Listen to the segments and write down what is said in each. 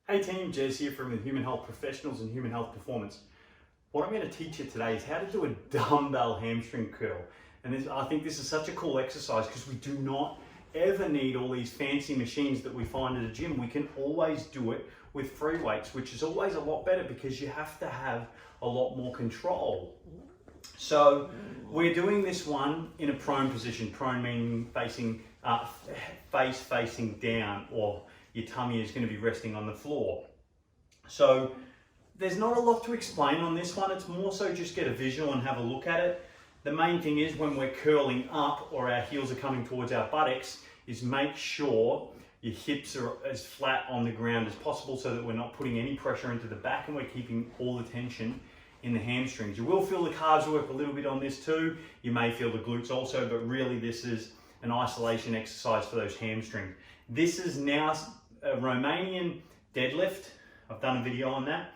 Hey team, Jez here from the Human Health Professionals and Human Health Performance. What I'm going to teach you today is how to do a dumbbell hamstring curl. And I think this is such a cool exercise because we do not ever need all these fancy machines that we find at a gym. We can always do it with free weights, which is always a lot better because you have to have a lot more control. So we're doing this one in a prone position. Prone meaning face facing down, or your tummy is going to be resting on the floor. So there's not a lot to explain on this one. It's more so just get a visual and have a look at it. The main thing is when we're curling up or our heels are coming towards our buttocks is make sure your hips are as flat on the ground as possible so that we're not putting any pressure into the back and we're keeping all the tension in the hamstrings. You will feel the calves work a little bit on this too. You may feel the glutes also, but really this is an isolation exercise for those hamstrings. This is now a Romanian deadlift. I've done a video on that.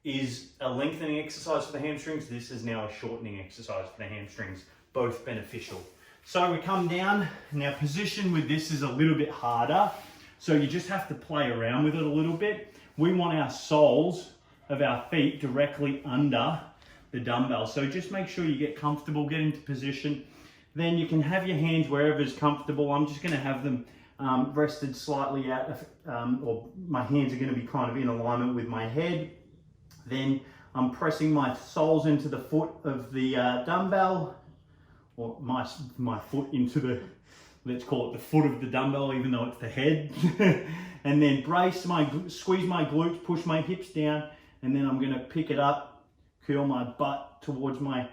Is a lengthening exercise for the hamstrings. This is now a shortening exercise for the hamstrings, both beneficial. So we come down. Now position with this is a little bit harder. So you just have to play around with it a little bit. We want our soles of our feet directly under the dumbbell. So just make sure you get comfortable, get into position. Then you can have your hands wherever is comfortable. I'm just gonna have them rested slightly out, or my hands are going to be kind of in alignment with my head. Then I'm pressing my soles into the foot of the dumbbell, or my foot into the, let's call it the foot of the dumbbell, even though it's the head. And then squeeze my glutes, push my hips down, and then I'm going to pick it up, curl my butt towards my,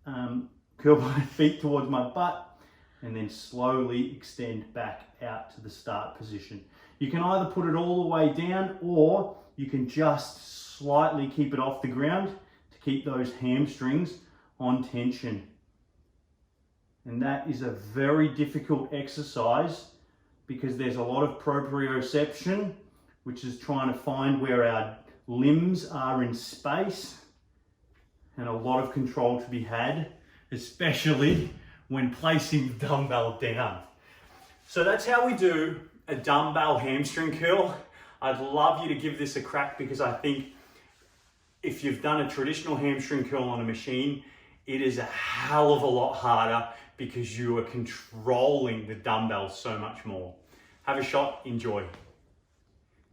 curl my feet towards my butt, and then slowly extend back out to the start position. You can either put it all the way down or you can just slightly keep it off the ground to keep those hamstrings on tension. And that is a very difficult exercise because there's a lot of proprioception, which is trying to find where our limbs are in space, and a lot of control to be had, especially when placing the dumbbell down. So that's how we do a dumbbell hamstring curl. I'd love you to give this a crack because I think if you've done a traditional hamstring curl on a machine, it is a hell of a lot harder because you are controlling the dumbbell so much more. Have a shot, enjoy.